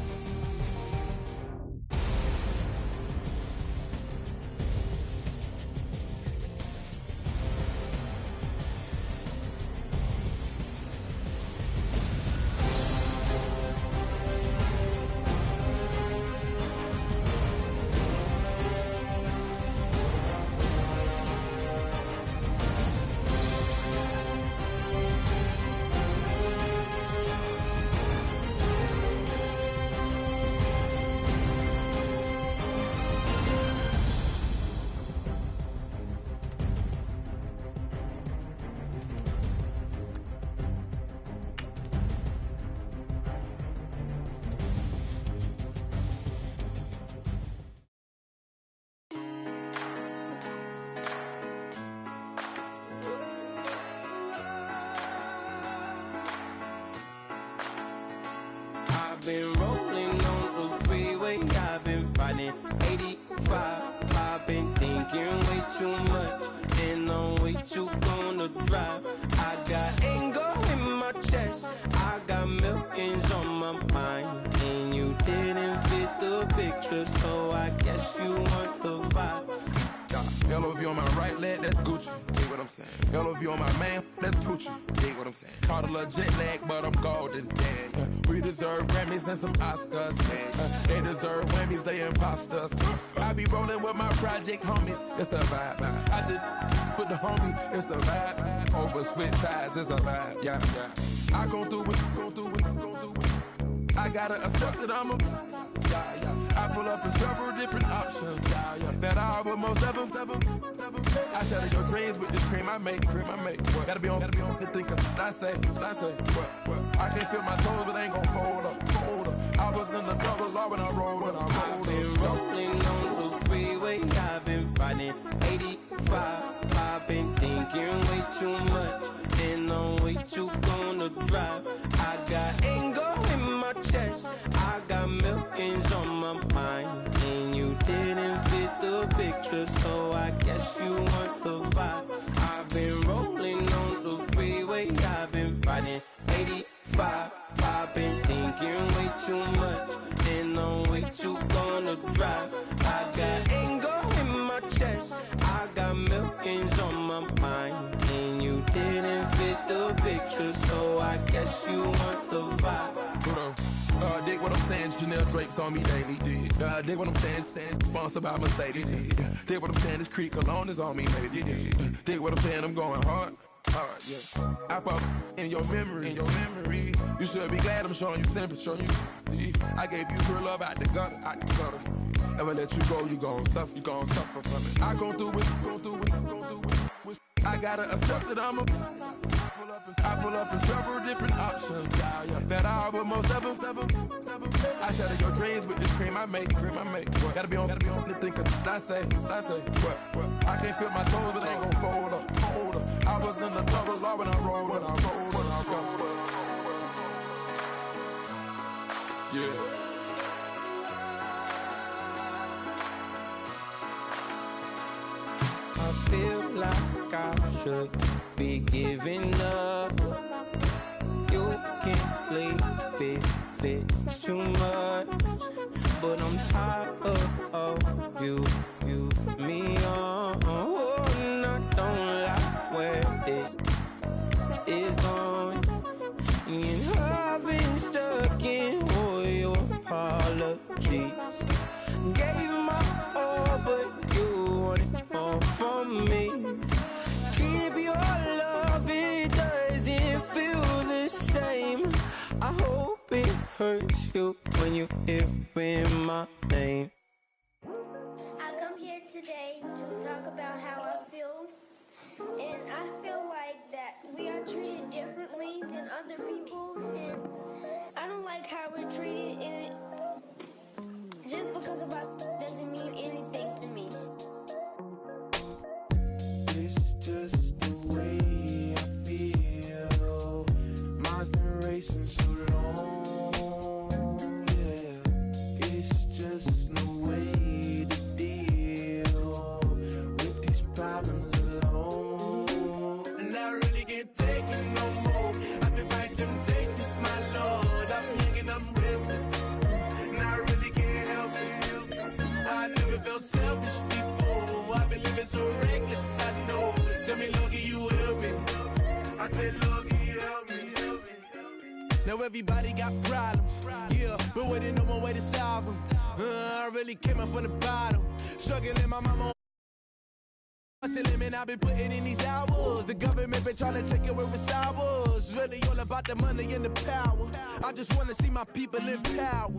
85. I've been thinking way too much, and I'm way too gonna drive. I got anger in my chest, I got millions on my mind, and you didn't fit the picture, so I guess you want the vibe. LOV on my right leg, that's Gucci. Dig what I'm saying? LOV on my man, that's Gucci. Dig what I'm saying? Caught a little jet lag, but I'm golden. Yeah. We deserve Grammys and some Oscars. They deserve Whammies, they imposters. I be rolling with my project homies, it's a vibe. I just put the homie, it's a vibe. Over switch sides, it's a vibe. Yeah. I gon' do it. I gotta accept that I'm a. I pull up in several different options. That I will most ever. I shatter your dreams with this cream I make. What? Gotta be on the thinker. I say, what? I can't feel my toes, but I ain't gon' fold up. I was in the double law when I rolled. I've been rolling on the freeway. I've been riding 85. I've been thinking way too much, and I'm way too gonna drive. I got anger in my chest, I got millions on my mind, and you didn't fit the picture, so I guess you want the vibe. I've been rolling on the freeway, I've been riding 85. I've been thinking way too much, and I'm way too gonna drive. I got anger in my chest, I got millions on my mind, and you didn't fit the picture, so I guess you want the vibe. Dig what I'm saying, Chanel drapes on me daily. Dig what I'm saying, sponsored by Mercedes. Dig what I'm saying, this Creek alone is on me, maybe. Dig what I'm saying, I'm going hard, yeah. I pop in your memory. You should be glad I'm showing you sympathy. I gave you real love out the gutter. Ever let you go, you gon' suffer from it. I gon' do it. I gotta accept that I'm a. I pull up in several different options. That I will most ever. I shatter your dreams with this cream I make. What? Gotta be on the thinker. I say, what? I can't feel my toes, but I ain't gon' fold up. I was in the double law when I rolled. Yeah. I feel like I should be giving up. You can't leave it, it's too much. But I'm tired of you, me on. And I don't like where this is going. And I've been stuck in all your apologies. Gave my all, but you wanted more from me. Keep your love, it doesn't feel the same. I hope it hurts you when you hear my name. I come here today to talk about how I feel, and I feel like that we are treated differently than other people, and I don't like how we're treated, and just because of us doesn't mean anything to me. It's just the way I feel. Mine's been racing so long, yeah. It's just no way to deal with these problems alone. And I really can't take it no more. I've been fighting temptations, my Lord. I'm young and I'm restless, and I really can't help it. I never felt selfish before. I've been living so reckless, I know. Tell me, Lord, can you help me? I said, Lord, can you help me? Now everybody got problems, yeah, but waiting no one way to solve them. I really came up from the bottom, struggling my mama. I've been putting in these hours. The government been trying to take away with ours. Really all about the money and the power. I just wanna see my people in power.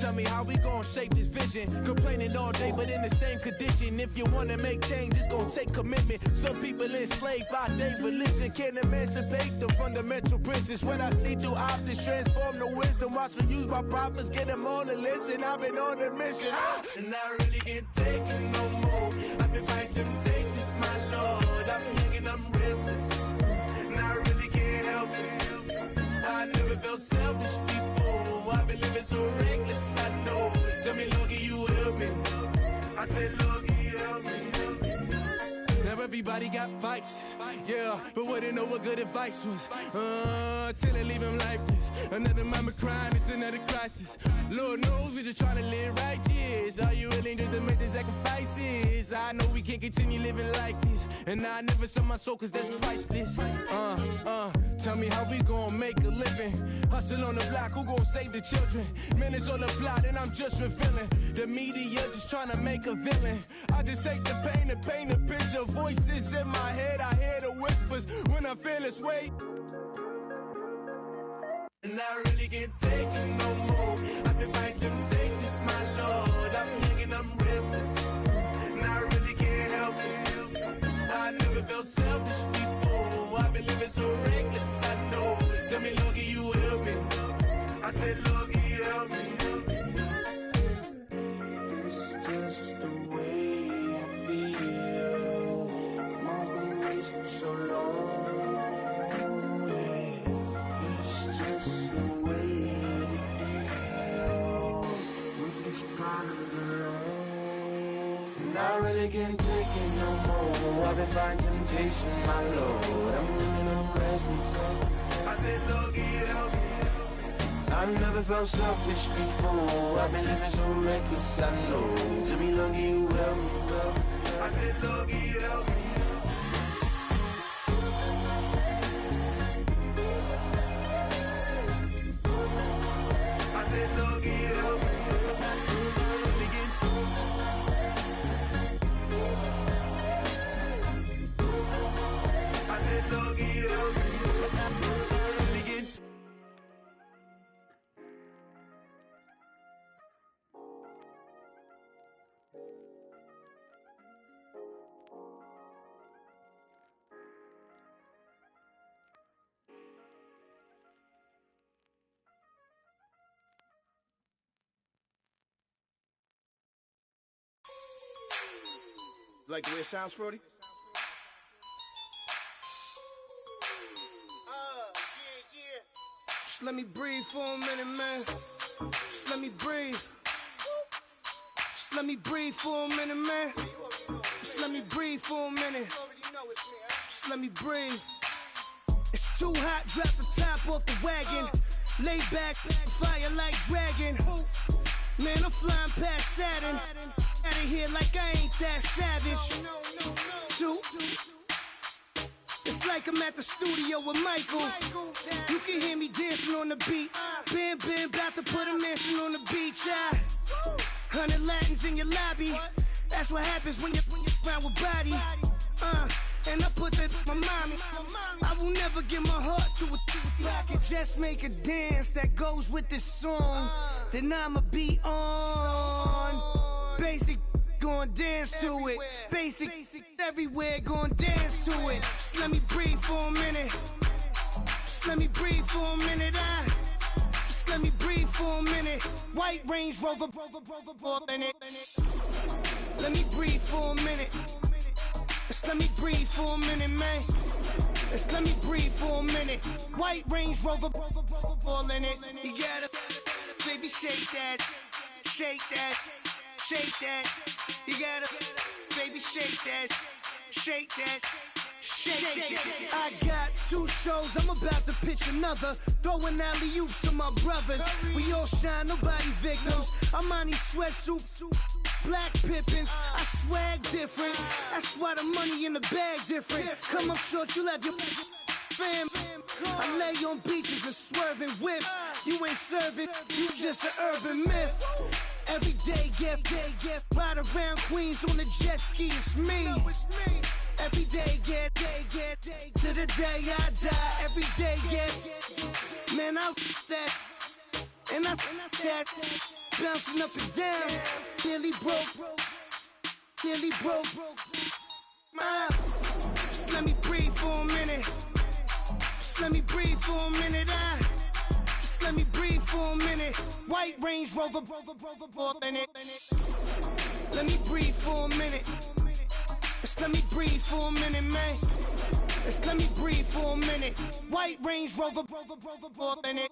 Tell me how we gon' shape this vision. Complaining all day, but in the same condition. If you wanna make change, it's gon' take commitment. Some people enslaved by their religion can't emancipate the fundamental principles. What I see through optics transform the wisdom. Watch me use my prophets, get them on the list, and I've been on a mission. And I really can't take it no more. I've been fighting temptations, my Lord. I'm young and I'm restless, and I really can't help it. I never felt selfish before. I've been living so reckless, I know. Tell me, Lord, can you me. I said, Loogie, help me. Now everybody got fights, yeah, but wouldn't know what good advice was. Till it leave him lifeless. Another mama crying, it's another crisis. Lord knows we just trying to live righteous. Are you willing just to make the sacrifices? I know we can't continue living like this, and I never sell my soul 'cause that's priceless. Tell me how we gon' make a living. Hustle on the block, who gon' save the children? Man, it's all a plot, and I'm just revealing. The media just trying to make a villain. I just take the pain and paint a picture. Voices in my head, I hear the whispers when I feel this way. And I really can't take it no more. I've been fighting temptations, my Lord. I'm young and I'm restless, and I really can't help it. I never felt selfish before. I've been living so reckless, I know. Tell me, Loogie, you help me. I said, Loogie, help me. It's just the way I feel. Mom's been wasting so long. It's just the way to deal with these problems alone. And I really can't take it no more. I've been fighting temptations, my Lord. I'm living on restless. I said, Loogie, help me. I never felt selfish before. I've been living so reckless, I know. To me, Loogie, you help me. I said, Loogie, help me. I said, Loogie, help me. I said, Loogie, help me. Like the way it sounds, Frody? Yeah. Just let me breathe for a minute, man. Just let me breathe. Just let me breathe for a minute, man. Just let me breathe for a minute. Just let me breathe. It's too hot, drop the top off the wagon. Lay back, fire like dragon. Man, I'm flying past Saturn. Out of here like I ain't that savage. Two. It's like I'm at the studio with Michael. You can hear me dancing on the beat. Bam, about to put a mansion on the beach. 100 Latins in your lobby. That's what happens when you're around with body. And I put that in my mommy. I will never give my heart to a I can just make a dance that goes with this song. Then I'ma be on. Basic, gon' dance to it. Basic, everywhere, gon' dance to it. Just let me breathe for a minute. Just let me breathe for a minute. Just let me breathe for a minute. White Range Rover, in it. Let me breathe for a minute. Just let me breathe for a minute, man. Just let me breathe for a minute. White Range Rover, all in it. You gotta, baby, shake that, shake that, shake that. You gotta, baby, shake that, shake that. Shake. I got 2 shows, I'm about to pitch another. Throwing alley-oops to my brothers. We all shine, nobody victims. I'm on these sweatsuits, black Pippins. I swag different. That's why the money in the bag different. Come up short, you have your fam. I lay on beaches and swerving whips. You ain't serving, you just an urban myth. Every day, get ride around Queens on a jet ski, it's me. Every day, get to the day I die. Every day, get man, I that and I that bouncing up and down. Nearly broke. Just let me breathe for a minute. Just let me breathe for a minute. Just let me breathe for a minute. White Range Rover, in it. Let me breathe for a minute. Just let me breathe for a minute, man. Just let me breathe for a minute. White Range Rover, in it.